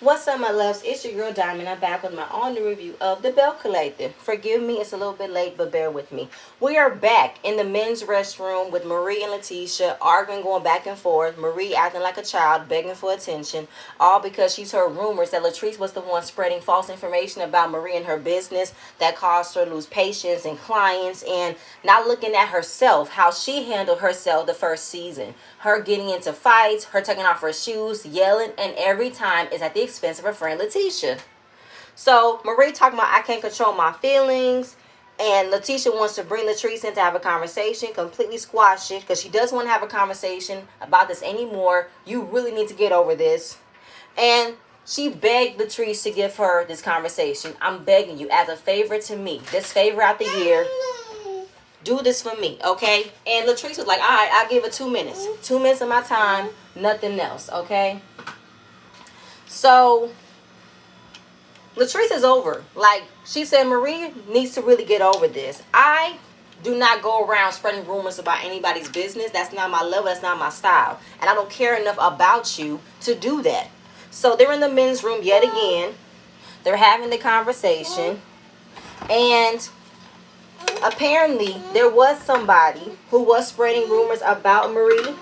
What's up, my loves? It's your girl Diamond. I'm back with my all-new review of the Belle Collective. Forgive me, it's a little bit late, but bear with me. We are back in the men's restroom with Marie and Letitia arguing, going back and forth. Marie acting like a child, begging for attention, all because she's heard rumors that Latrice was the one spreading false information about Marie and her business that caused her to lose patients and clients, and not looking at herself, how she handled herself the first season. Her getting into fights, her taking off her shoes, yelling, and every time is at the expense of her friend Letitia. So Marie talking about I can't control my feelings, and Letitia wants to bring Latrice in to have a conversation, completely squash it because she doesn't want to have a conversation about this anymore. You really need to get over this. And she begged Latrice to give her this conversation. I'm begging you as a favor to me, this favor out the year. Do this for me, okay? And Latrice was like, all right, I'll give it 2 minutes. 2 minutes of my time, nothing else, okay? So Latrice is over. Like she said, Marie needs to really get over this. I do not go around spreading rumors about anybody's business. That's not my level. That's not my style. And I don't care enough about you to do that. So they're in the men's room yet again. They're having the conversation. And apparently there was somebody who was spreading rumors about Marie.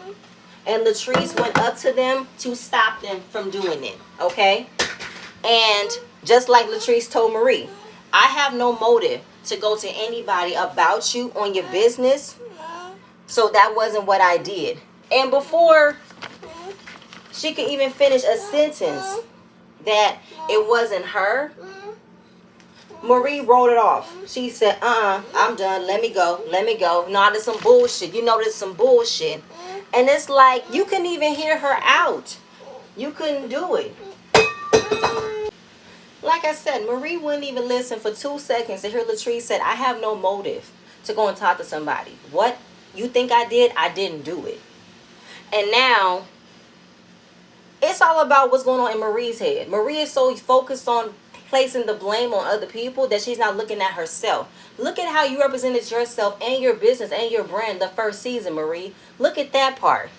And Latrice went up to them to stop them from doing it. Okay? And just like Latrice told Marie, I have no motive to go to anybody about you on your business. So that wasn't what I did. And before she could even finish a sentence that it wasn't her, Marie wrote it off. She said, I'm done. Let me go. Let me go. No, there's some bullshit. You know there's some bullshit. And it's like, you couldn't even hear her out. You couldn't do it. Like I said, Marie wouldn't even listen for 2 seconds to hear Latrice said, I have no motive to go and talk to somebody. What you think I did? I didn't do it. And now, it's all about what's going on in Marie's head. Marie is so focused on placing the blame on other people that she's not looking at herself. Look at how you represented yourself and your business and your brand the first season, Marie. Look at that part.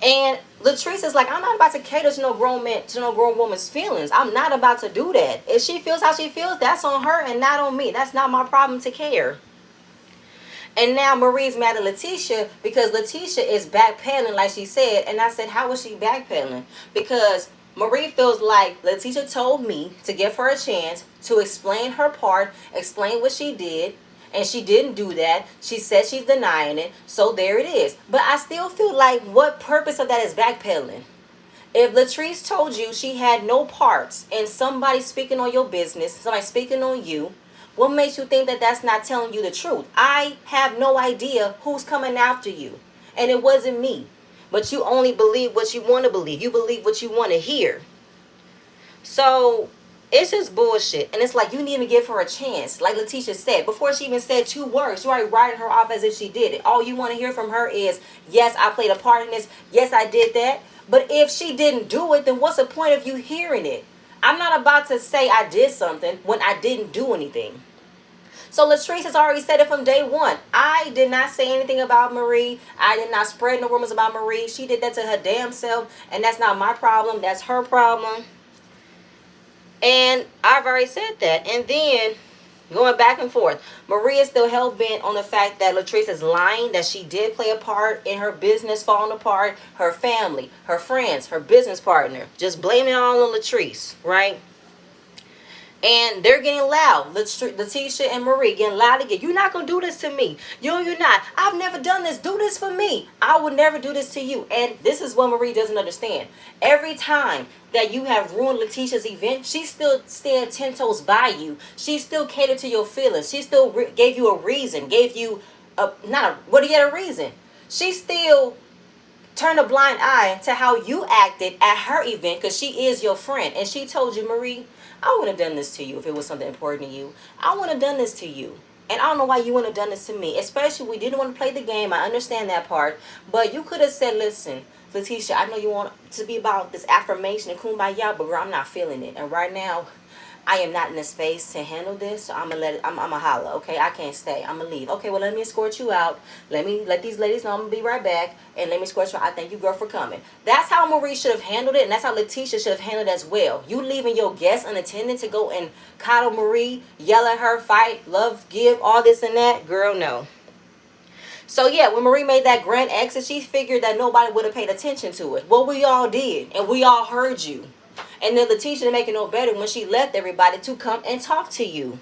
And Latrice is like, I'm not about to cater to no grown man, to no grown woman's feelings. I'm not about to do that. If she feels how she feels, that's on her and not on me. That's not my problem to care. And now Marie's mad at Letitia because Letitia is backpedaling like she said. And I said, how was she backpedaling? Because Marie feels like Letitia told me to give her a chance to explain her part, explain what she did. And she didn't do that. She said she's denying it. So there it is. But I still feel like what purpose of that is backpedaling? If Latrice told you she had no parts in somebody speaking on your business, somebody speaking on you, what makes you think that that's not telling you the truth? I have no idea who's coming after you. And it wasn't me. But you only believe what you want to believe. You believe what you want to hear. So it's just bullshit. And it's like you didn't even give her a chance. Like Letitia said, before she even said 2 words, you're already writing her off as if she did it. All you want to hear from her is, yes, I played a part in this. Yes, I did that. But if she didn't do it, then what's the point of you hearing it? I'm not about to say I did something when I didn't do anything. So Latrice has already said it from day one. I did not say anything about Marie. I did not spread no rumors about Marie. She did that to her damn self. And that's not my problem. That's her problem. And I've already said that. And then going back and forth, Marie is still hell-bent on the fact that Latrice is lying, that she did play a part in her business falling apart, her family, her friends, her business partner. Just blaming it all on Latrice, right? And they're getting loud. Letitia and Marie getting loud again. You're not going to do this to me. You're not. I've never done this. Do this for me. I would never do this to you. And this is what Marie doesn't understand. Every time that you have ruined Letitia's event, she still stand 10 toes by you. She still catered to your feelings. She still gave you a reason. Gave you what do you get a reason? She still turned a blind eye to how you acted at her event because she is your friend. And she told you, Marie, I wouldn't have done this to you if it was something important to you. I wouldn't have done this to you. And I don't know why you wouldn't have done this to me. Especially we didn't want to play the game. I understand that part. But you could have said, listen, Letitia, I know you want to be about this affirmation and kumbaya, but girl, I'm not feeling it. And right now, I am not in the space to handle this, so I'm gonna let it, I'm gonna holler. Okay, I can't stay. I'm gonna leave. Okay, well, let me escort you out. Let these ladies know I'm gonna be right back, and let me escort you out. I thank you, girl, for coming. That's how Marie should have handled it, and that's how Letitia should have handled it as well. You leaving your guests unattended to go and coddle Marie, yell at her, fight, love, give, all this and that, girl, no. So yeah, when Marie made that grand exit, she figured that nobody would have paid attention to it. Well, we all did, and we all heard you. And then Letitia to make it no better when she left everybody to come and talk to you.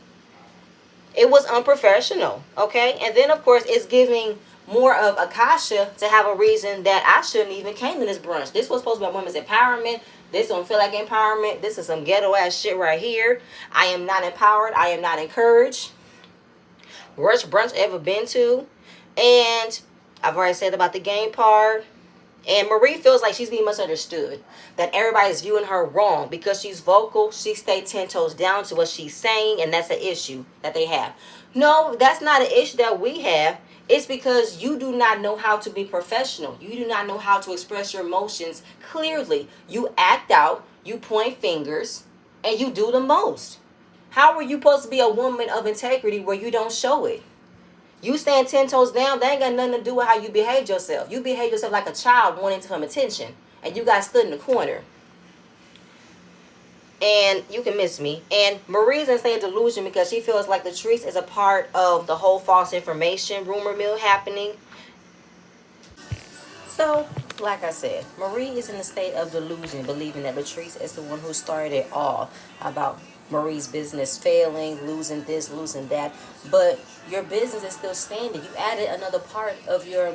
It was unprofessional, okay? And then of course it's giving more of Akasha to have a reason that I shouldn't even came to this brunch. This was supposed to be women's empowerment. This don't feel like empowerment. This is some ghetto ass shit right here. I am not empowered. I am not encouraged. Worst brunch ever been to. And I've already said about the game part. And Marie feels like she's being misunderstood. That everybody's viewing her wrong. Because she's vocal, she stays 10 toes down to what she's saying. And that's an issue that they have. No, that's not an issue that we have. It's because you do not know how to be professional. You do not know how to express your emotions clearly. You act out, you point fingers, and you do the most. How are you supposed to be a woman of integrity where you don't show it? You stand 10 toes down, they ain't got nothing to do with how you behave yourself. You behave yourself like a child wanting some attention. And you guys stood in the corner. And you can miss me. And Marie's in state of delusion because she feels like Latrice is a part of the whole false information rumor mill happening. So, like I said, Marie is in a state of delusion, believing that Latrice is the one who started it all about Marie's business failing, losing this, losing that. But your business is still standing. You added another part of your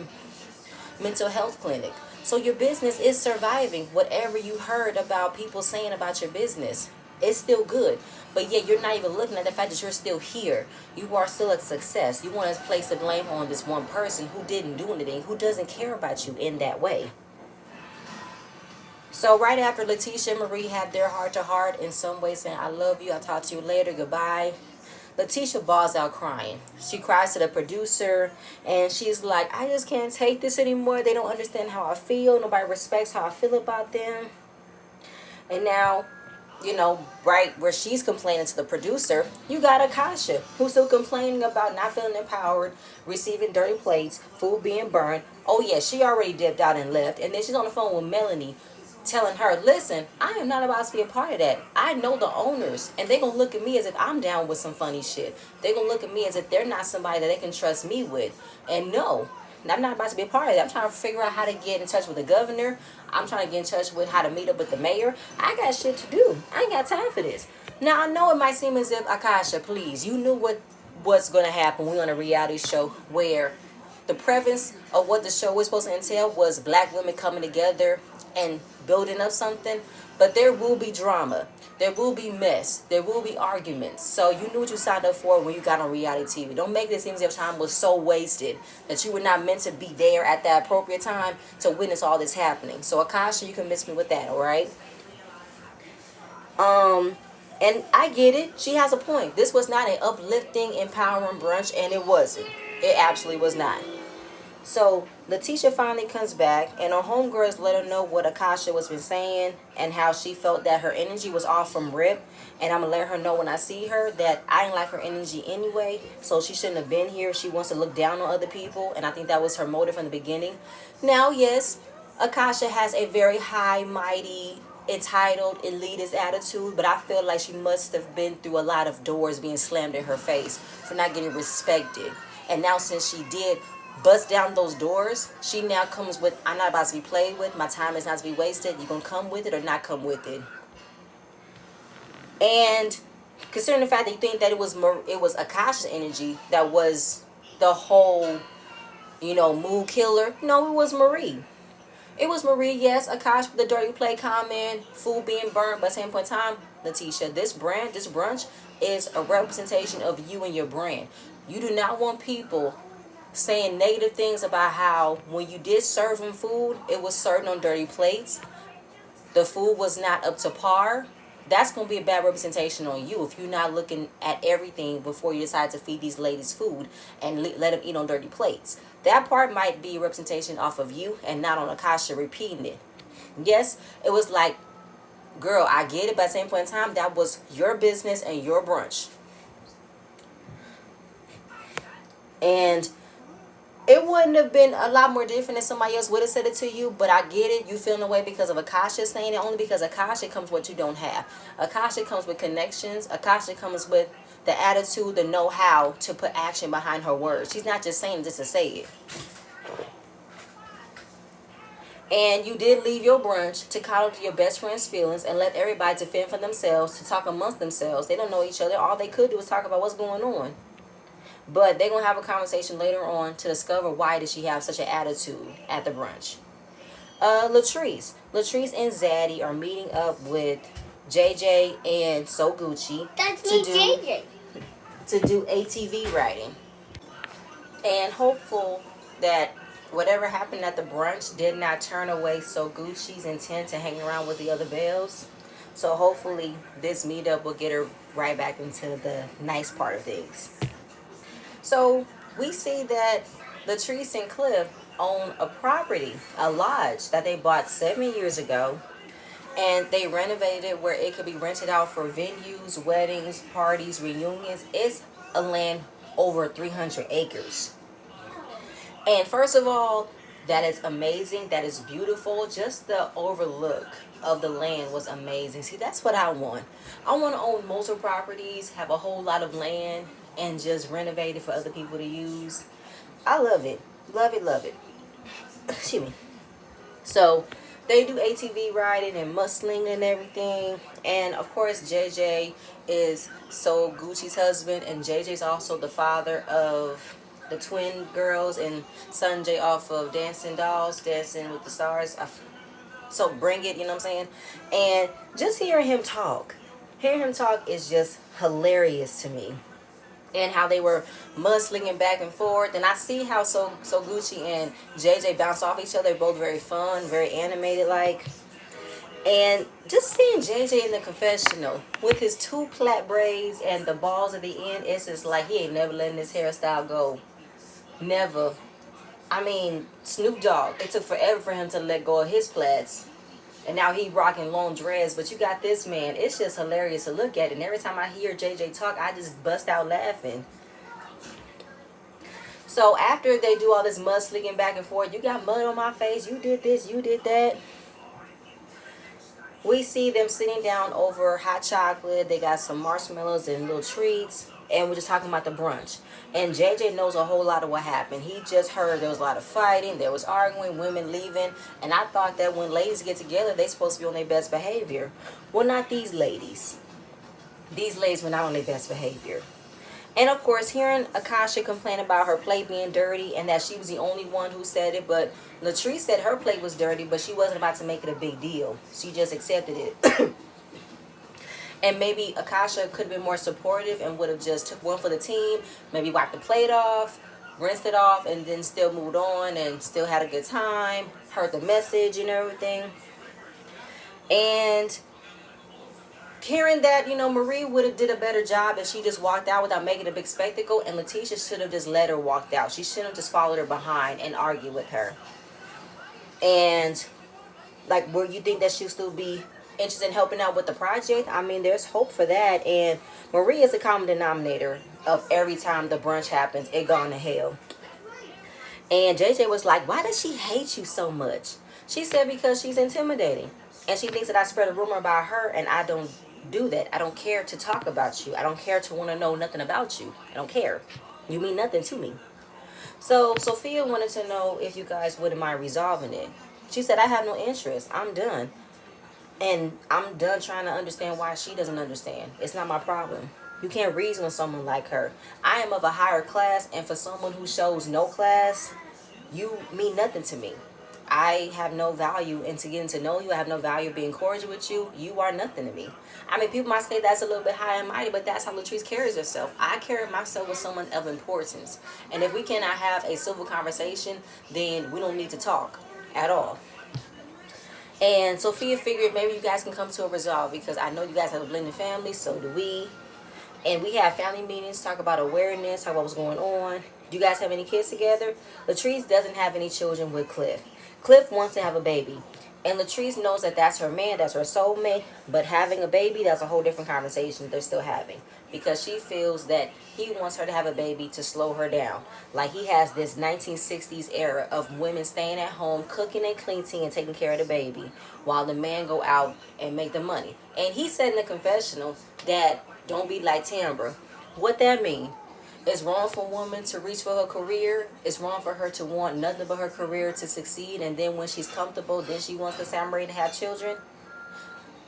mental health clinic. So your business is surviving. Whatever you heard about people saying about your business, it's still good. But yet you're not even looking at the fact that you're still here. You are still a success. You want to place the blame on this one person who didn't do anything, who doesn't care about you in that way. So right after Letitia and Marie had their heart-to-heart, in some way saying, I love you, I'll talk to you later, goodbye, Letitia balls out crying. She cries to the producer, and she's like, I just can't take this anymore. They don't understand how I feel. Nobody respects how I feel about them. And now, you know, right where she's complaining to the producer, you got Akasha, who's still complaining about not feeling empowered, receiving dirty plates, food being burned. Oh yeah, she already dipped out and left. And then she's on the phone with Melanie, telling her, listen, I am not about to be a part of that. I know the owners, and they're going to look at me as if I'm down with some funny shit. They're going to look at me as if they're not somebody that they can trust me with. And no, I'm not about to be a part of that. I'm trying to figure out how to get in touch with the governor. I'm trying to get in touch with how to meet up with the mayor. I got shit to do. I ain't got time for this. Now, I know it might seem as if, Akasha, please, you knew what's going to happen. We're on a reality show where the premise of what the show was supposed to entail was black women coming together and building up something. But there will be drama. There will be mess. There will be arguments. So you knew what you signed up for when you got on reality TV. Don't make it seem as if time was so wasted that you were not meant to be there at that appropriate time to witness all this happening. So Akasha, you can miss me with that, all right? And I get it. She has a point. This was not an uplifting, empowering brunch, and it wasn't. It absolutely was not. So Letitia finally comes back, and her homegirls let her know what Akasha was been saying and how she felt that her energy was off from rip. And I'm going to let her know when I see her that I didn't like her energy anyway, so she shouldn't have been here. She wants to look down on other people, and I think that was her motive from the beginning. Now, yes, Akasha has a very high, mighty, entitled, elitist attitude, but I feel like she must have been through a lot of doors being slammed in her face for not getting respected. And now since she did bust down those doors, she now comes with, I'm not about to be played with, my time is not to be wasted, you gonna come with it or not come with it. And considering the fact that you think that it was Akasha's energy that was the whole, mood killer, no, it was Marie. It was Marie, yes, Akasha with the dirty play comment, food being burned, but at the same point in time, Letitia, this brunch is a representation of you and your brand. You do not want people saying negative things about how when you did serve them food, it was served on dirty plates. The food was not up to par. That's going to be a bad representation on you if you're not looking at everything before you decide to feed these ladies food and let them eat on dirty plates. That part might be a representation off of you and not on Akasha repeating it. Yes, it was like girl, I get it, but at the same point in time, that was your business and your brunch. And it wouldn't have been a lot more different if somebody else would have said it to you, but I get it. You feeling the way because of Akasha saying it, only because Akasha comes with what you don't have. Akasha comes with connections. Akasha comes with the attitude, the know-how to put action behind her words. She's not just saying just to say it. And you did leave your brunch to coddle to your best friend's feelings and let everybody defend for themselves, to talk amongst themselves. They don't know each other. All they could do is talk about what's going on. But they're going to have a conversation later on to discover why did she have such an attitude at the brunch. Latrice. Latrice and Zaddy are meeting up with JJ and So Gucci. That's me, JJ. To do ATV riding. And hopeful that whatever happened at the brunch did not turn away So Gucci's intent to hang around with the other Bells. So hopefully this meetup will get her right back into the nice part of things. So we see that Latrice and Cliff own a property, a lodge that they bought 7 years ago. And they renovated it where it could be rented out for venues, weddings, parties, reunions. It's a land over 300 acres. And first of all, that is amazing. That is beautiful. Just the overlook of the land was amazing. See, that's what I want. I want to own multiple properties, have a whole lot of land, and just renovate it for other people to use. I love it. Love it, love it. Excuse me. So they do ATV riding and mudslinging and everything. And of course, JJ is So Gucci's husband, and JJ's also the father of the twin girls and Sanjay off of Dancing Dolls, Dancing with the Stars. So Bring It, you know what I'm saying? And just hearing him talk is just hilarious to me. And how they were mudslinging back and forth. And I see how So Gucci and JJ bounce off each other. They're both very fun, very animated like. And just seeing JJ in the confessional with his 2 plait braids and the balls at the end, it's just like he ain't never letting his hairstyle go. Never. I mean, Snoop Dogg, it took forever for him to let go of his plaits. And now he rocking long dreads. But you got this man. It's just hilarious to look at. And every time I hear JJ talk, I just bust out laughing. So after they do all this mudslinging back and forth, you got mud on my face, you did this, you did that. We see them sitting down over hot chocolate. They got some marshmallows and little treats. And we're just talking about the brunch. And JJ knows a whole lot of what happened. He just heard there was a lot of fighting. There was arguing, women leaving. And I thought that when ladies get together, they're supposed to be on their best behavior. Well, not these ladies. These ladies were not on their best behavior. And of course, hearing Akasha complain about her plate being dirty and that she was the only one who said it. But Latrice said her plate was dirty, but she wasn't about to make it a big deal. She just accepted it. And maybe Akasha could have been more supportive and would have just took one for the team, maybe wiped the plate off, rinsed it off, and then still moved on and still had a good time, heard the message and everything. And hearing that, Marie would have did a better job if she just walked out without making a big spectacle, and Letitia should have just let her walk out. She shouldn't have just followed her behind and argued with her. And, like, where you think that she'll still be interested in helping out with the project, I mean, there's hope for that. And Marie is a common denominator of every time the brunch happens, it gone to hell. And JJ was like, why does she hate you so much? She said because she's intimidating. And she thinks that I spread a rumor about her, and I don't do that. I don't care to talk about you. I don't care to want to know nothing about you. I don't care. You mean nothing to me. So Sophia wanted to know if you guys wouldn't mind resolving it. She said, I have no interest. I'm done. And I'm done trying to understand why she doesn't understand. It's not my problem. You can't reason with someone like her. I am of a higher class, and for someone who shows no class, you mean nothing to me. I have no value into getting to know you. I have no value being cordial with you. You are nothing to me. I mean, people might say that's a little bit high and mighty, but that's how Latrice carries herself. I carry myself with someone of importance. And if we cannot have a civil conversation, then we don't need to talk at all. And Sophia figured maybe you guys can come to a resolve, because I know you guys have a blended family, so do we. And we have family meetings, talk about awareness, talk about what's going on. Do you guys have any kids together? Latrice doesn't have any children with Cliff. Cliff wants to have a baby. And Latrice knows that that's her man, that's her soulmate. But having a baby, that's a whole different conversation they're still having. Because she feels that he wants her to have a baby to slow her down. Like he has this 1960s era of women staying at home, cooking and cleaning and taking care of the baby, while the man go out and make the money. And he said in the confessional that don't be like Tambra. What that mean? It's wrong for a woman to reach for her career. It's wrong for her to want nothing but her career to succeed. And then when she's comfortable, then she wants the Samurai to have children.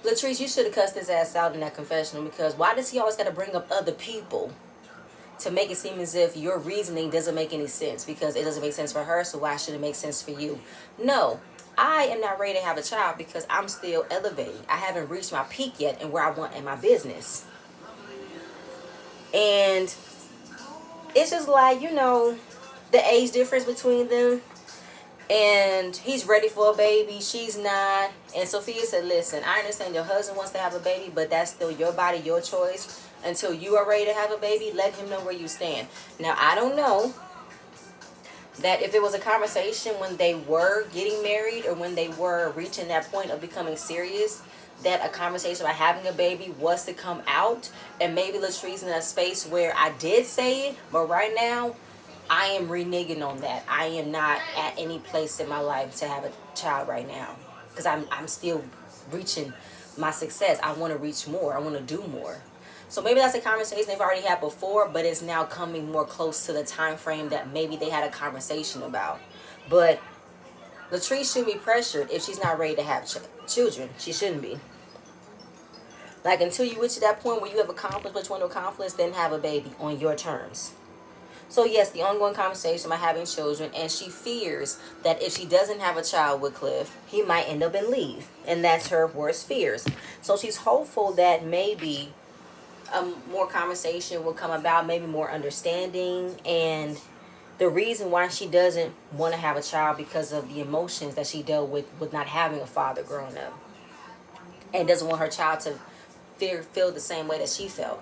Latrice, you should have cussed his ass out in that confessional, because why does he always got to bring up other people to make it seem as if your reasoning doesn't make any sense? Because it doesn't make sense for her, so why should it make sense for you? No, I am not ready to have a child because I'm still elevating. I haven't reached my peak yet and where I want in my business. And it's just like, the age difference between them. And he's ready for a baby, she's not. And Sophia said, listen, I understand your husband wants to have a baby, but that's still your body, your choice. Until you are ready to have a baby, let him know where you stand. Now, I don't know that if it was a conversation when they were getting married or when they were reaching that point of becoming serious, that a conversation about having a baby was to come out. And maybe Latrice in a space where I did say it, but right now, I am reneging on that. I am not at any place in my life to have a child right now, because I'm still reaching my success. I want to reach more. I want to do more. So maybe that's a conversation they've already had before, but it's now coming more close to the time frame that maybe they had a conversation about. But Latrice shouldn't be pressured if she's not ready to have children. She shouldn't be. Like, until you reach to that point where you have accomplished what you want to accomplish, then have a baby on your terms. So yes, the ongoing conversation about having children, and she fears that if she doesn't have a child with Cliff, he might end up and leave. And that's her worst fears. So she's hopeful that maybe more conversation will come about, maybe more understanding, and the reason why she doesn't want to have a child because of the emotions that she dealt with not having a father growing up, and doesn't want her child to feel the same way that she felt.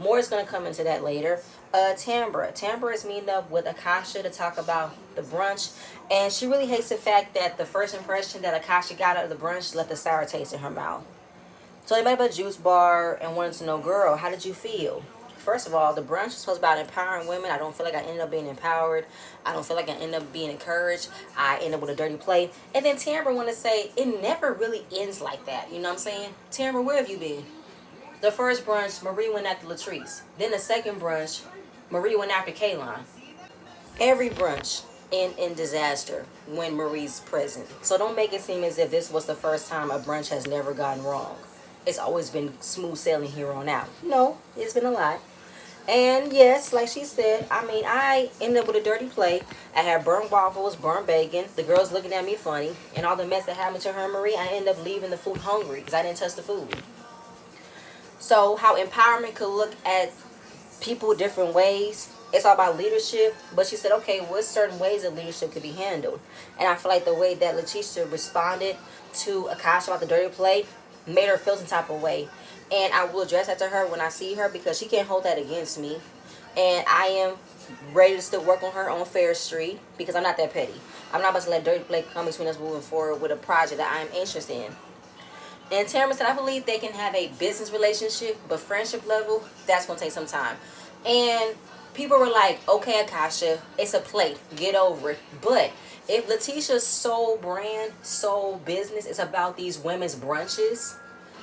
More is going to come into that later. Tambra is meeting up with Akasha to talk about the brunch, and she really hates the fact that the first impression that Akasha got out of the brunch left a sour taste in her mouth. So they met up at a juice bar and wanted to know, girl, how did you feel? First of all, the brunch is supposed to be about empowering women. I don't feel like I ended up being empowered. I don't feel like I ended up being encouraged. I ended up with a dirty play. And then Tambra want to say, it never really ends like that. You know what I'm saying? Tambra, where have you been? The first brunch, Marie went after Latrice. Then the second brunch, Marie went after Kaylon. Every brunch in disaster when Marie's present. So don't make it seem as if this was the first time a brunch has never gone wrong. It's always been smooth sailing here on out. No, it's been a lot. And yes, like she said, I ended up with a dirty plate. I had burnt waffles, burnt bacon. The girls looking at me funny. And all the mess that happened to her and Marie, I ended up leaving the food hungry because I didn't touch the food. So how empowerment could look at people different ways. It's all about leadership. But she said, okay, what certain ways that leadership could be handled? And I feel like the way that Letitia responded to Akasha about the dirty plate made her feel some type of way. And I will address that to her when I see her, because she can't hold that against me. And I am ready to still work on her on Fair Street, because I'm not that petty. I'm not about to let dirty plate come between us moving forward with a project that I am interested in. And Tamara said, I believe they can have a business relationship, but friendship level, that's going to take some time. And people were like, okay, Akasha, it's a plate. Get over it. But if Letitia's sole brand, sole business is about these women's brunches,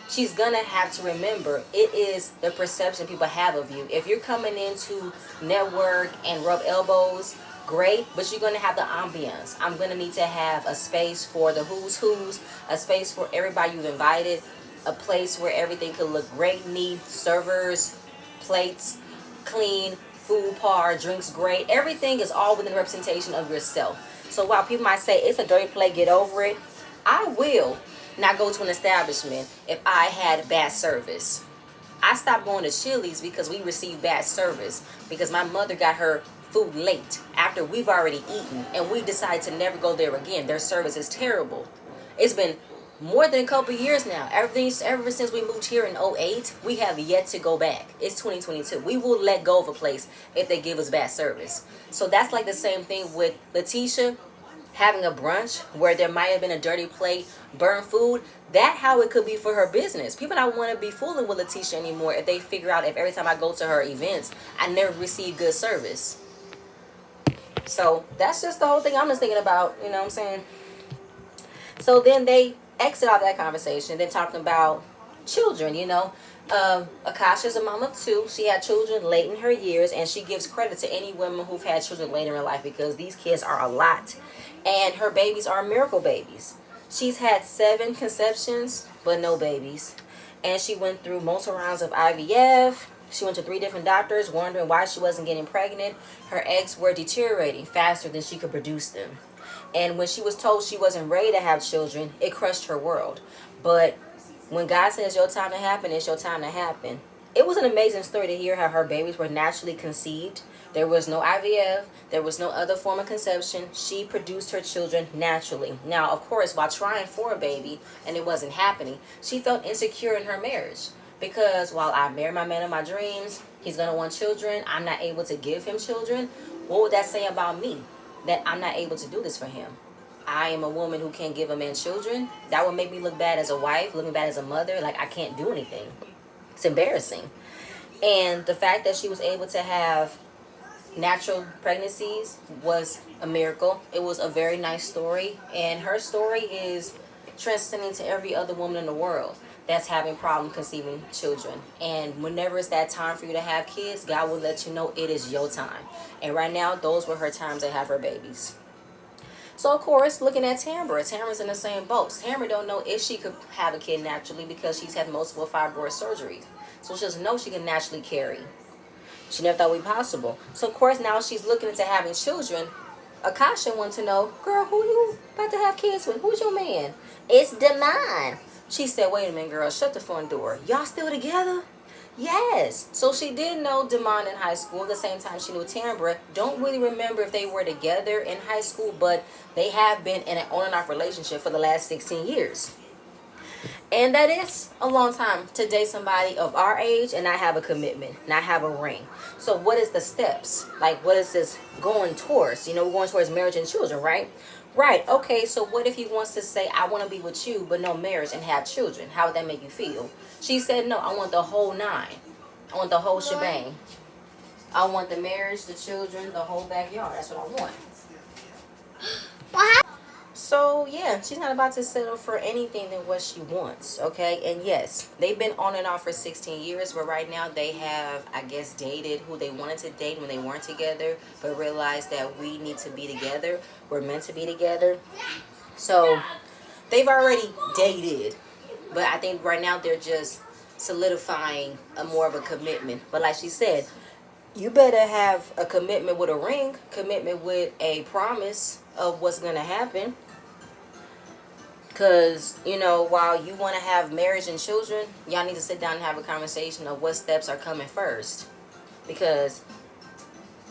she's going to have to remember it is the perception people have of you. If you're coming in to network and rub elbows, great, but you're going to have the ambiance. I'm going to need to have a space for the who's, a space for everybody you've invited, a place where everything could look great, neat, servers, plates, clean, food par, drinks great. Everything is all within the representation of yourself. So while people might say it's a dirty plate, get over it, I will not go to an establishment if I had bad service. I stopped going to Chili's because we received bad service, because my mother got her food late after we've already eaten, and we decided to never go there again. Their service is terrible. It's been more than a couple of years now. Ever since we moved here in 2008, we have yet to go back. It's 2022. We will let go of a place if they give us bad service. So that's like the same thing with Letitia. having a brunch where there might have been a dirty plate, burnt food, that how it could be for her business. People don't want to be fooling with Letitia anymore if they figure out if every time I go to her events, I never receive good service. So that's just the whole thing I'm just thinking about, you know what I'm saying? So then they exit out that conversation. They're talking about children, you know. Akasha's a mom of two. She had children late in her years, and she gives credit to any women who've had children later in life because these kids are a lot. And her babies are miracle babies. She's had 7 conceptions, but no babies. And she went through multiple rounds of IVF. She went to 3 different doctors, wondering why she wasn't getting pregnant. Her eggs were deteriorating faster than she could produce them. And when she was told she wasn't ready to have children, it crushed her world. But when God says your time to happen, it's your time to happen. It was an amazing story to hear how her babies were naturally conceived. There was no IVF. There was no other form of conception. She produced her children naturally. Now, of course, while trying for a baby and it wasn't happening, she felt insecure in her marriage. Because while I marry my man of my dreams, he's going to want children. I'm not able to give him children. What would that say about me? That I'm not able to do this for him. I am a woman who can't give a man children. That would make me look bad as a wife, looking bad as a mother. Like I can't do anything. It's embarrassing. And the fact that she was able to have natural pregnancies was a miracle. It was a very nice story. And her story is transcending to every other woman in the world that's having problem conceiving children. And whenever it's that time for you to have kids, God will let you know it is your time. And right now, those were her times to have her babies. So, of course, looking at Tamara's in the same boat. Tamara don't know if she could have a kid naturally because she's had multiple fibroid surgeries. So she doesn't know she can naturally carry. She never thought it would be possible. So, of course, now she's looking into having children. Akasha wants to know, girl, who you about to have kids with? Who's your man? It's Demond. She said, wait a minute, girl, shut the front door. Y'all still together? Yes. So she did know Demond in high school. At the same time, she knew Tamara. Don't really remember if they were together in high school, but they have been in an on and off relationship for the last 16 years. And that is a long time to date somebody of our age and not have a commitment, not have a ring. So what is the steps? Like, what is this going towards? You know, we're going towards marriage and children, right? Right. Okay, so what if he wants to say, I want to be with you, but no marriage and have children? How would that make you feel? She said, no, I want the whole 9. I want the whole shebang. I want the marriage, the children, the whole backyard. That's what I want. So, yeah, she's not about to settle for anything than what she wants, okay? And yes, they've been on and off for 16 years, but right now they have, I guess, dated who they wanted to date when they weren't together, but realized that we need to be together. We're meant to be together. So, they've already dated, but I think right now they're just solidifying more of a commitment. But like she said, you better have a commitment with a ring, commitment with a promise of what's going to happen. Because, you know, while you want to have marriage and children, y'all need to sit down and have a conversation of what steps are coming first. Because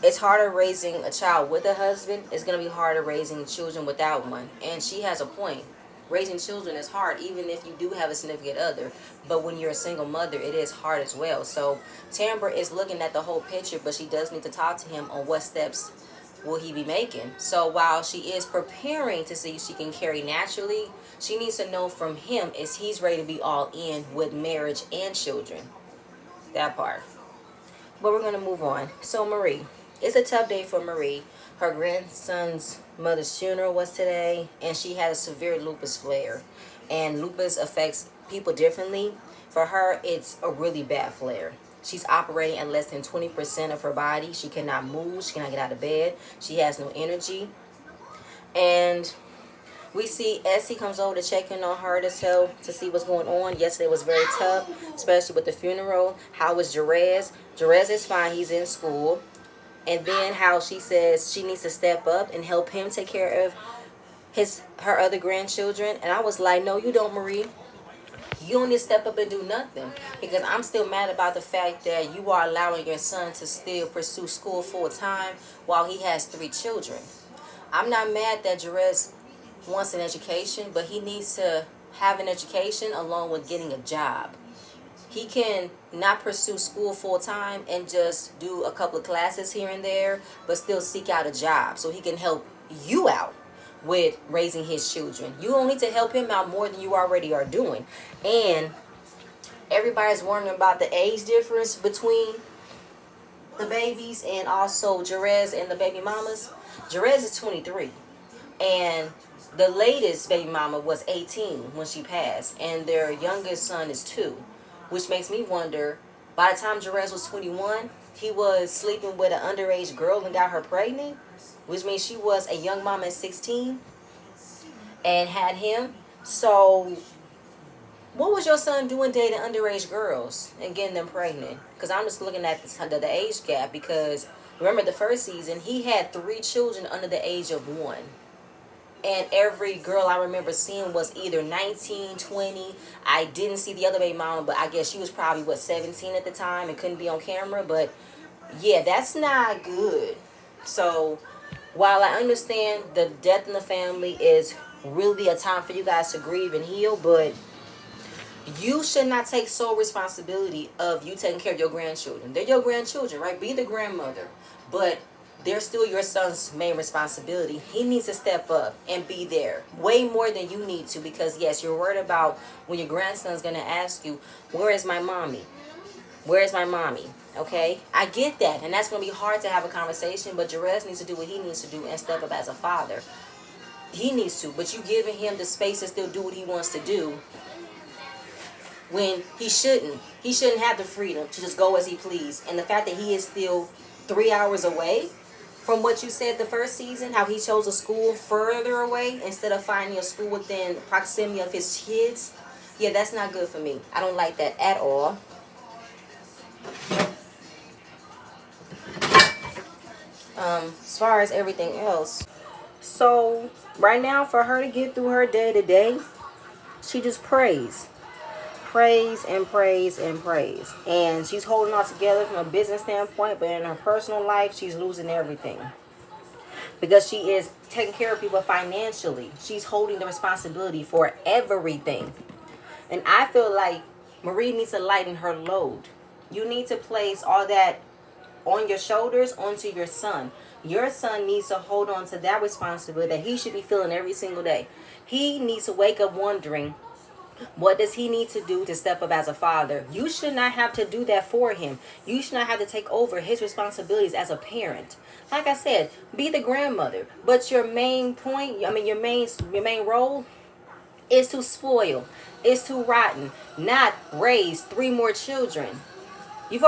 it's harder raising a child with a husband. It's going to be harder raising children without one. And she has a point. Raising children is hard, even if you do have a significant other. But when you're a single mother, it is hard as well. So Tamara is looking at the whole picture, but she does need to talk to him on what steps will he be making. So while she is preparing to see if she can carry naturally, she needs to know from him is he's ready to be all in with marriage and children. That part. But we're going to move on. So Marie. It's a tough day for Marie. Her grandson's mother's funeral was today, and she had a severe lupus flare. And lupus affects people differently. For her, it's a really bad flare. She's operating at less than 20% of her body. She cannot move. She cannot get out of bed. She has no energy. And we see Essie comes over to check in on her to see what's going on. Yesterday was very tough, especially with the funeral. How is Jerez? Jerez is fine. He's in school. And then how she says she needs to step up and help him take care of her other grandchildren. And I was like, no, you don't, Marie. You don't need to step up and do nothing. Because I'm still mad about the fact that you are allowing your son to still pursue school full time while he has 3 children. I'm not mad that Jerez wants an education, but he needs to have an education along with getting a job. He can not pursue school full time and just do a couple of classes here and there, but still seek out a job so he can help you out. with raising his children. You don't need to help him out more than you already are doing. And everybody's wondering about the age difference between the babies and also Jerez and the baby mamas. Jerez is 23. And the latest baby mama was 18 when she passed. And their youngest son is 2. Which makes me wonder, by the time Jerez was 21, he was sleeping with an underage girl and got her pregnant. Which means she was a young mama at 16 and had him. So what was your son doing dating underage girls and getting them pregnant? Because I'm just looking at the age gap. Because remember the first season, he had 3 children under the age of 1. And every girl I remember seeing was either 19, 20. I didn't see the other baby mama, but I guess she was probably, 17 at the time and couldn't be on camera. But yeah, that's not good. So while I understand the death in the family is really a time for you guys to grieve and heal, but you should not take sole responsibility of you taking care of your grandchildren. They're your grandchildren, right? Be the grandmother. But they're still your son's main responsibility. He needs to step up and be there way more than you need to, because yes, you're worried about when your grandson's going to ask you, where is my mommy? Where is my mommy? Okay? I get that. And that's going to be hard to have a conversation, but Jerez needs to do what he needs to do and step up as a father. He needs to, but you giving him the space to still do what he wants to do when he shouldn't. He shouldn't have the freedom to just go as he please. And the fact that he is still 3 hours away from what you said the first season, how he chose a school further away instead of finding a school within proximity of his kids. Yeah, that's not good for me. I don't like that at all. As far as everything else. So right now, for her to get through her day to day, she just prays. Prays and prays and prays. And she's holding all together from a business standpoint, but in her personal life, she's losing everything. Because she is taking care of people financially. She's holding the responsibility for everything. And I feel like Marie needs to lighten her load. You need to place all that on your shoulders onto your son. Your son needs to hold on to that responsibility that he should be feeling every single day. He needs to wake up wondering, what does he need to do to step up as a father? You should not have to do that for him. You should not have to take over his responsibilities as a parent. Like I said, be the grandmother. But your main point, your main role is to spoil, is to rotten, not raise 3 more children. You've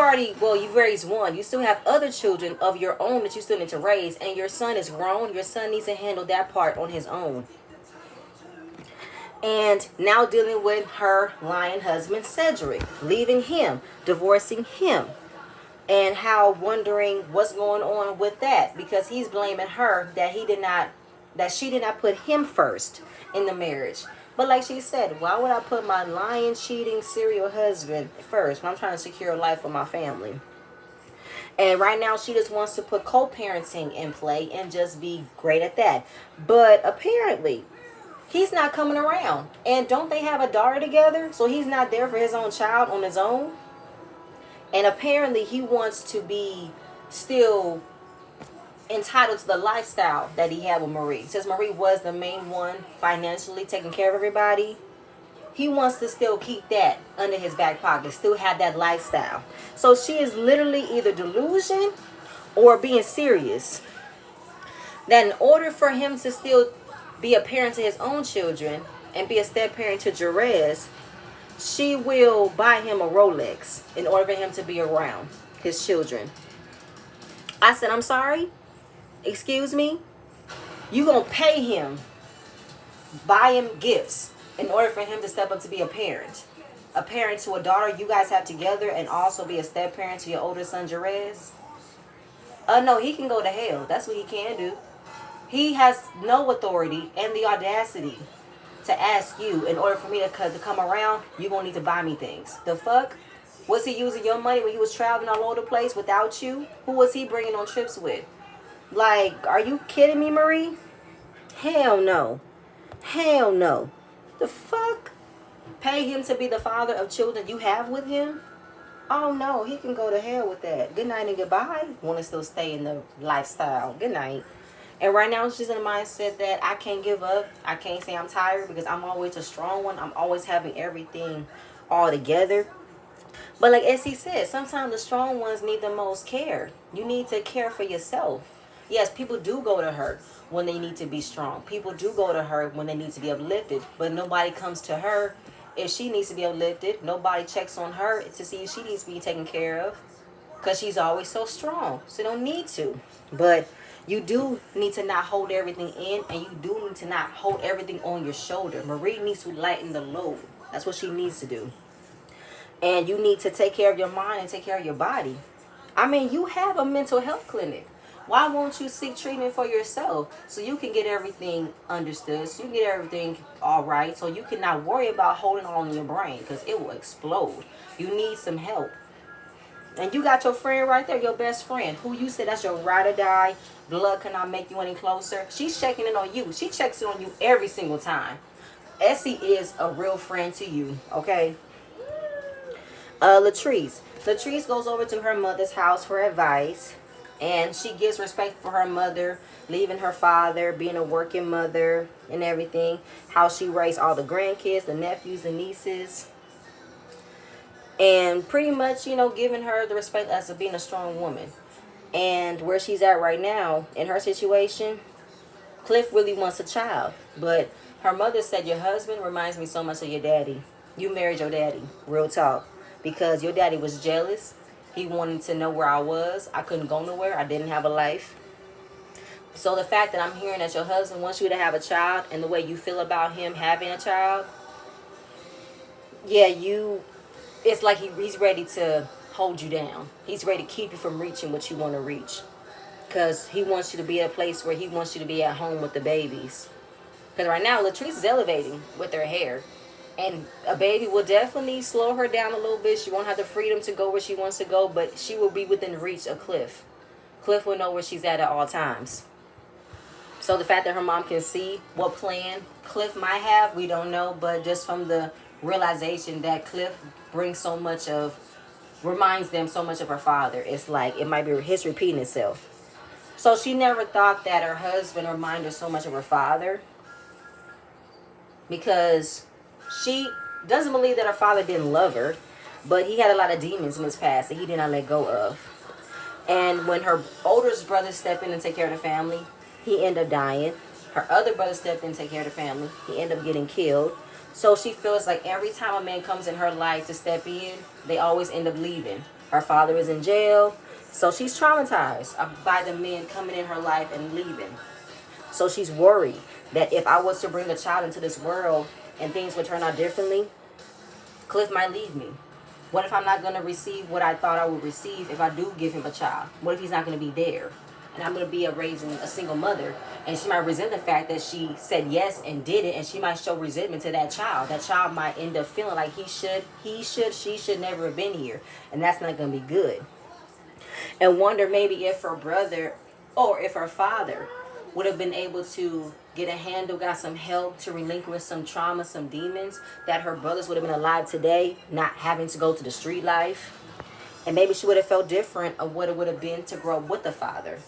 raised 1. You still have other children of your own that you still need to raise. And your son is grown. Your son needs to handle that part on his own. And now dealing with her lying husband, Cedric. Leaving him. Divorcing him. And how wondering what's going on with that. Because he's blaming her that she did not put him first in the marriage. But like she said, why would I put my lying, cheating, serial husband first when I'm trying to secure a life for my family? And right now she just wants to put co-parenting in play and just be great at that. But apparently he's not coming around. And don't they have a daughter together? So he's not there for his own child on his own. And apparently he wants to be still entitled to the lifestyle that he had with Marie. Since Marie was the main one financially taking care of everybody, he wants to still keep that under his back pocket, still have that lifestyle. So she is literally either delusion or being serious. That in order for him to still be a parent to his own children and be a step parent to Jerez, she will buy him a Rolex in order for him to be around his children. I said, I'm sorry? Excuse me? You gonna pay him, buy him gifts in order for him to step up to be a parent to a daughter you guys have together, and also be a step parent to your older son Jerez? No, he can go to hell. That's what he can do. He has no authority and the audacity to ask you, in order for me to come around, you gonna need to buy me things. The fuck? Was he using your money when he was traveling all over the place without you? Who was he bringing on trips with? Like, are you kidding me, Marie? Hell no. Hell no. The fuck? Pay him to be the father of children you have with him? Oh no, he can go to hell with that. Good night and goodbye. Want to still stay in the lifestyle. Good night. And right now she's in the mindset that I can't give up. I can't say I'm tired because I'm always a strong one. I'm always having everything all together. But like as he said, sometimes the strong ones need the most care. You need to care for yourself. Yes, people do go to her when they need to be strong. People do go to her when they need to be uplifted. But nobody comes to her if she needs to be uplifted. Nobody checks on her to see if she needs to be taken care of. Because she's always so strong. So you don't need to. But you do need to not hold everything in. And you do need to not hold everything on your shoulder. Marie needs to lighten the load. That's what she needs to do. And you need to take care of your mind and take care of your body. I mean, you have a mental health clinic. Why won't you seek treatment for yourself so you can get everything understood, so you can get everything all right, so you can not worry about holding on in your brain because it will explode. You need some help. And you got your friend right there, your best friend, who you said that's your ride or die. Blood cannot make you any closer. She's checking in on you. She checks in on you every single time. Essie is a real friend to you, okay? Latrice. Latrice goes over to her mother's house for advice. And she gives respect for her mother, leaving her father, being a working mother and everything. How she raised all the grandkids, the nephews, the nieces. And pretty much, giving her the respect as being a strong woman. And where she's at right now, in her situation, Cliff really wants a child. But her mother said, your husband reminds me so much of your daddy. You married your daddy. Real talk. Because your daddy was jealous. He wanted to know where I was. I couldn't go nowhere. I didn't have a life. So the fact that I'm hearing that your husband wants you to have a child and the way you feel about him having a child, yeah, it's like he's ready to hold you down. He's ready to keep you from reaching what you want to reach. Because he wants you to be at a place where he wants you to be at home with the babies. Because right now, Latrice is elevating with her hair. And a baby will definitely slow her down a little bit. She won't have the freedom to go where she wants to go, but she will be within reach of Cliff. Cliff will know where she's at all times. So the fact that her mom can see what plan Cliff might have, we don't know. But just from the realization that Cliff reminds them so much of her father, it's like it might be his repeating itself. So she never thought that her husband reminded her so much of her father. Because she doesn't believe that her father didn't love her, but he had a lot of demons in his past that he did not let go of. And when her oldest brother stepped in and take care of the family, he ended up dying. Her other brother stepped in and take care of the family. He ended up getting killed. So she feels like every time a man comes in her life to step in, they always end up leaving. Her father is in jail. So she's traumatized by the men coming in her life and leaving. So she's worried that if I was to bring a child into this world and things would turn out differently, Cliff might leave me. What if I'm not going to receive what I thought I would receive if I do give him a child? What if he's not going to be there? And I'm going to be raising a single mother. And she might resent the fact that she said yes and did it. And she might show resentment to that child. That child might end up feeling like she should never have been here. And that's not going to be good. And wonder maybe if her brother or if her father would have been able to get a handle, got some help to relinquish some trauma, some demons, that her brothers would have been alive today, not having to go to the street life. And maybe she would have felt different of what it would have been to grow up with the father.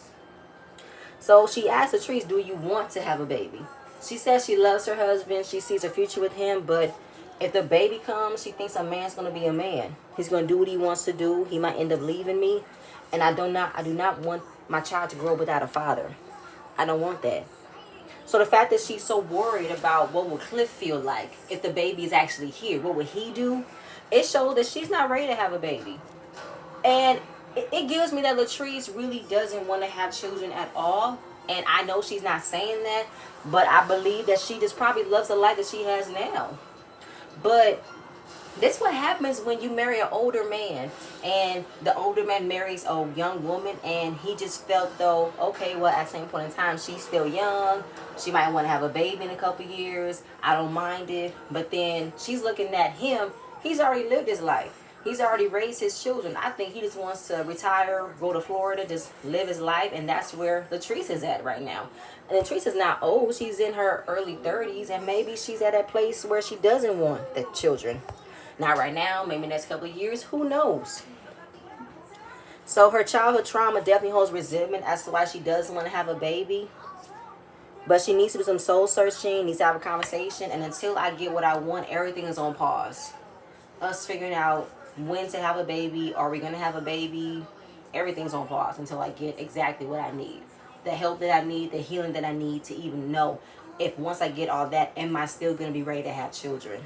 So she asked Latrice, do you want to have a baby? She says she loves her husband. She sees a future with him. But if the baby comes, she thinks a man's going to be a man. He's going to do what he wants to do. He might end up leaving me. And I do not want my child to grow up without a father. I don't want that. So the fact that she's so worried about what will Cliff feel like if the baby is actually here, what would he do? It shows that she's not ready to have a baby. And it gives me that Latrice really doesn't want to have children at all. And I know she's not saying that, but I believe that she just probably loves the life that she has now. But this is what happens when you marry an older man and the older man marries a young woman, and he just felt though, okay, well, at the same point in time, she's still young. She might want to have a baby in a couple years. I don't mind it. But then she's looking at him. He's already lived his life. He's already raised his children. I think he just wants to retire, go to Florida, just live his life. And that's where Latrice is at right now. And Latrice is not old. She's in her early 30s. And maybe she's at a place where she doesn't want the children. Not right now, maybe next couple of years, who knows? So her childhood trauma definitely holds resentment as to why she doesn't want to have a baby. But she needs to do some soul searching, needs to have a conversation. And until I get what I want, everything is on pause. Us figuring out when to have a baby, are we going to have a baby, everything's on pause until I get exactly what I need. The help that I need, the healing that I need to even know if once I get all that, am I still going to be ready to have children?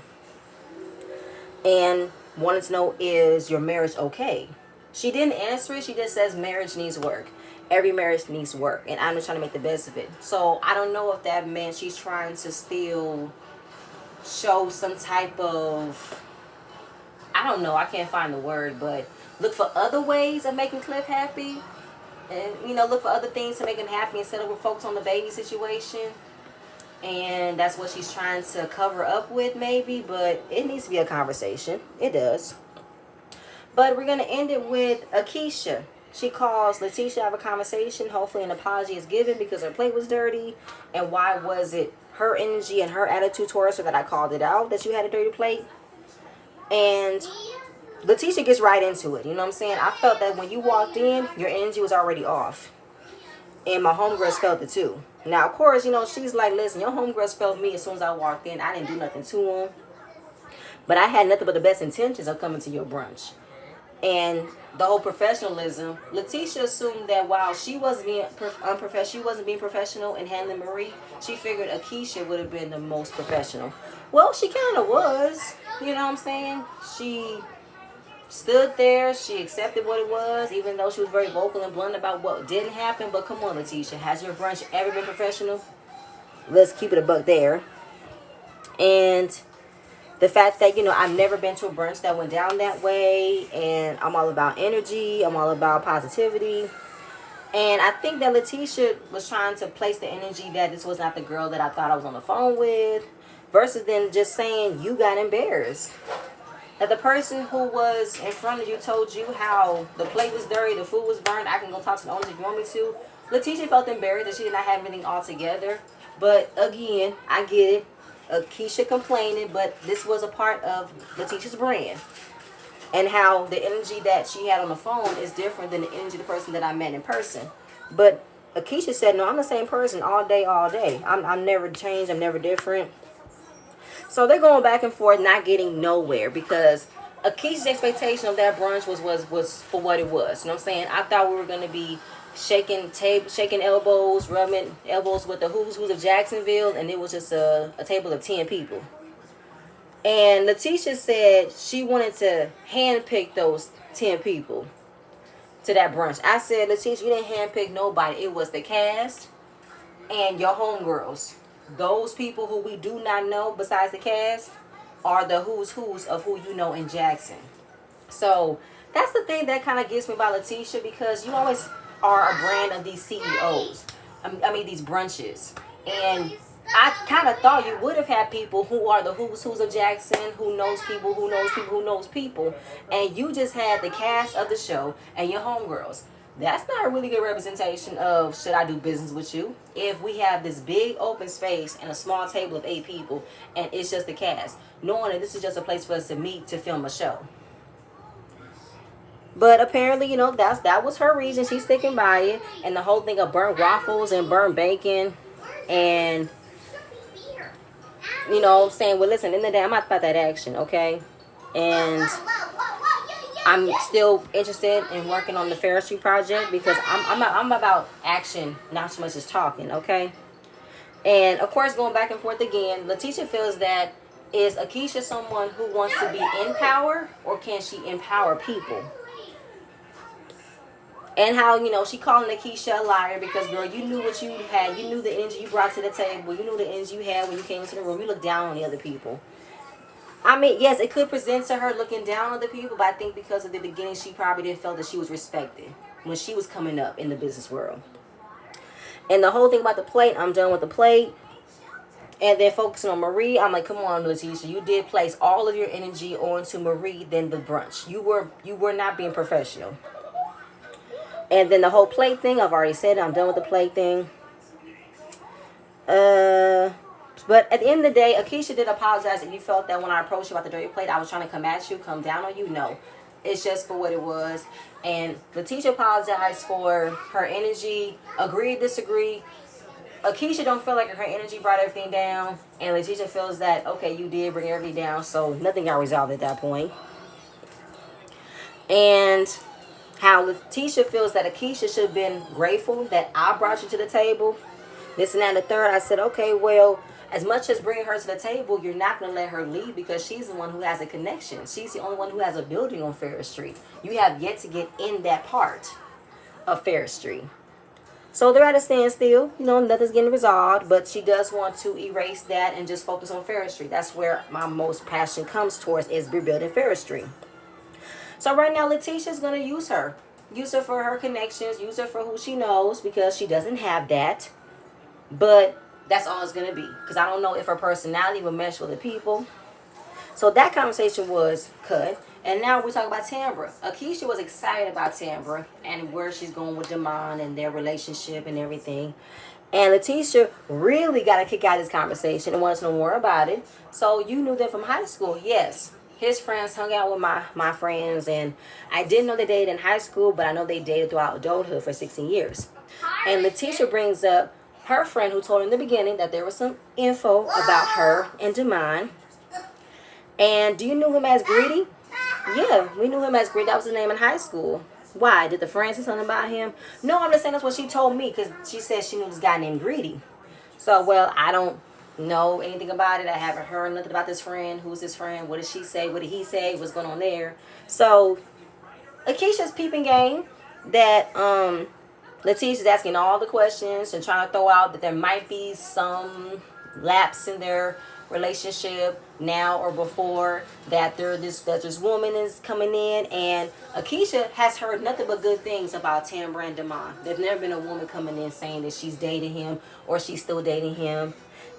And wanted to know, is your marriage okay? She didn't answer it. She just says marriage needs work. Every marriage needs work. And I'm just trying to make the best of it. So I don't know if that meant she's trying to still show some type of, I don't know, I can't find the word, but look for other ways of making Cliff happy. And, you know, look for other things to make him happy instead of focus on the baby situation. And that's what she's trying to cover up with, maybe. But it needs to be a conversation. It does. But we're going to end it with Akeisha. She calls Letitia, have a conversation. Hopefully an apology is given because her plate was dirty. And why was it her energy and her attitude towards her that I called it out, that you had a dirty plate? And Letitia gets right into it. You know what I'm saying? I felt that when you walked in, your energy was already off. And my homegirls felt it too. Now, of course, you know, she's like, listen, your homegirls felt me as soon as I walked in. I didn't do nothing to them. But I had nothing but the best intentions of coming to your brunch. And the whole professionalism, Letitia assumed that while she wasn't being unprofessional, she wasn't being professional in handling Marie, she figured Akeisha would have been the most professional. Well, she kind of was. You know what I'm saying? She stood there, she accepted what it was, even though she was very vocal and blunt about what didn't happen. But come on, Letitia, has your brunch ever been professional? Let's keep it a buck there. And the fact that, you know, I've never been to a brunch that went down that way, and I'm all about energy, I'm all about positivity. And I think that Letitia was trying to place the energy that this was not the girl that I thought I was on the phone with, versus then just saying you got embarrassed. That the person who was in front of you told you how the plate was dirty, the food was burned, I can go talk to the owners if you want me to. Letitia felt embarrassed that she did not have anything all together. But again, I get it. Akeisha complaining, but this was a part of Letitia's brand. And how the energy that she had on the phone is different than the energy of the person that I met in person. But Akeisha said, no, I'm the same person all day, all day. I'm never changed. I'm never different. So they're going back and forth, not getting nowhere, because Akeisha's expectation of that brunch was for what it was. You know what I'm saying? I thought we were going to be shaking elbows, rubbing elbows with the who's of Jacksonville, and it was just a table of 10 people. And Letitia said she wanted to handpick those 10 people to that brunch. I said, Letitia, you didn't handpick nobody. It was the cast and your homegirls. Those people who we do not know besides the cast are the who's of who you know in Jackson. So that's the thing that kind of gets me about Letitia, because you always are a brand of these CEOs. I mean these brunches. And I kind of thought you would have had people who are the who's of Jackson, who knows people, who knows people, who knows people. And you just had the cast of the show and your homegirls. That's not a really good representation of should I do business with you if we have this big open space and a small table of 8 people and it's just the cast, knowing that this is just a place for us to meet to film a show. But apparently, you know, that was her reason. She's sticking by it. And the whole thing of burnt waffles and burnt bacon and, you know, saying, well, listen, in the day, I'm not about that action, okay? And I'm still interested in working on the Ferris Street project, because I'm about action, not so much as talking, okay? And of course, going back and forth again, Letitia feels that, is Akeisha someone who wants to be in power, or can she empower people? And how, you know, she calling Akeisha a liar because, girl, you knew what you had. You knew the energy you brought to the table. You knew the energy you had when you came into the room. You looked down on the other people. I mean, yes, it could present to her looking down on the people, but I think because of the beginning, she probably didn't feel that she was respected when she was coming up in the business world. And the whole thing about the plate, I'm done with the plate. And then focusing on Marie, I'm like, come on, Letitia, you did place all of your energy onto Marie than the brunch. You were not being professional. And then the whole plate thing, I've already said it, I'm done with the plate thing. But at the end of the day, Akeisha did apologize if you felt that when I approached you about the dirty plate, I was trying to come at you, come down on you. No, it's just for what it was. And Letitia apologized for her energy, agree, disagree. Akeisha don't feel like her energy brought everything down, and Letitia feels that, okay, you did bring everything down, so nothing got resolved at that point. And how Letitia feels that Akeisha should have been grateful that I brought you to the table. This and that and the third. I said, okay, well, as much as bringing her to the table, you're not going to let her leave because she's the one who has a connection. She's the only one who has a building on Ferris Street. You have yet to get in that part of Ferris Street. So they're at a standstill. You know, nothing's getting resolved, but she does want to erase that and just focus on Ferris Street. That's where my most passion comes towards, is rebuilding Ferris Street. So right now, Letitia's going to use her. Use her for her connections. Use her for who she knows, because she doesn't have that. But that's all it's going to be, because I don't know if her personality will mesh with the people. So that conversation was cut. And now we're talking about Tambra. Akeisha was excited about Tambra and where she's going with Damon and their relationship and everything. And Letitia really got a kick out of this conversation and wants to know more about it. So you knew them from high school? Yes. His friends hung out with my friends, and I didn't know they dated in high school, but I know they dated throughout adulthood for 16 years. And Letitia brings up her friend who told her in the beginning that there was some info about her and Damon. And do you know him as Greedy? Yeah, we knew him as Greedy. That was his name in high school. Why? Did the friend say something about him? No, I'm just saying that's what she told me, because she said she knew this guy named Greedy. So, well, I don't know anything about it. I haven't heard nothing about this friend. Who's this friend? What did she say? What did he say? What's going on there? So, Akeisha's peeping game that Letitia's asking all the questions and trying to throw out that there might be some lapse in their relationship now or before, that this woman is coming in. And Akeisha has heard nothing but good things about Tambra and Damon. There's never been a woman coming in saying that she's dating him or she's still dating him.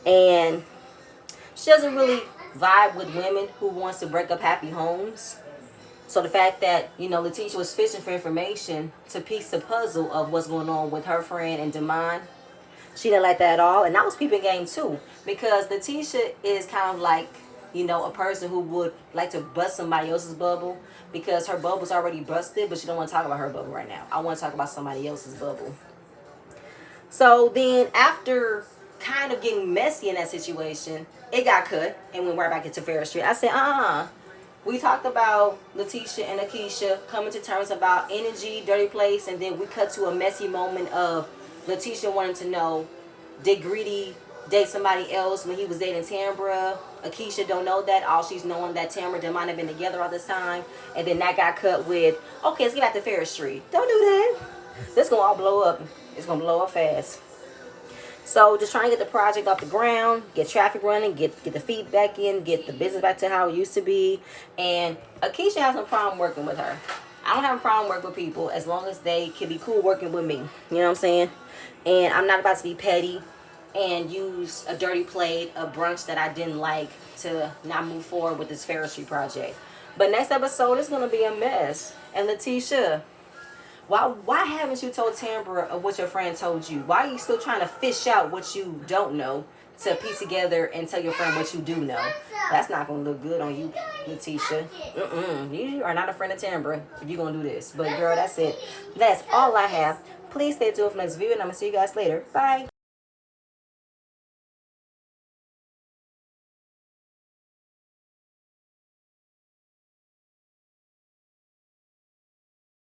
And she doesn't really vibe with women who wants to break up happy homes. So the fact that, you know, Letitia was fishing for information to piece the puzzle of what's going on with her friend and Damon, she didn't like that at all. And that was peeping game too, because Letitia is kind of like, you know, a person who would like to bust somebody else's bubble, because her bubble's already busted, but she don't want to talk about her bubble right now. I want to talk about somebody else's bubble. So then after kind of getting messy in that situation, it got cut and went right back into Ferris Street. I said, we talked about Letitia and Akeisha coming to terms about energy, dirty place, and then we cut to a messy moment of Letitia wanting to know, did Greedy date somebody else when he was dating Tambra? Akeisha don't know that. All she's knowing that Tambra and them might have been together all this time. And then that got cut with, okay, let's get back to Ferris Street. Don't do that. This gonna all blow up. It's gonna blow up fast. So just trying to get the project off the ground, get traffic running, get the feet back in, get the business back to how it used to be. And Akeisha has no problem working with her. I don't have a problem working with people as long as they can be cool working with me. You know what I'm saying? And I'm not about to be petty and use a dirty plate, a brunch that I didn't like, to not move forward with this Ferris Street project. But next episode is going to be a mess. And Letitia, why haven't you told Tambra of what your friend told you? Why are you still trying to fish out what you don't know to piece together and tell your friend what you do know? That's not going to look good on you, Letitia. You are not a friend of Tambra if you're going to do this. But girl, that's it. That's all I have. Please stay tuned for the next video, and I'm going to see you guys later. Bye.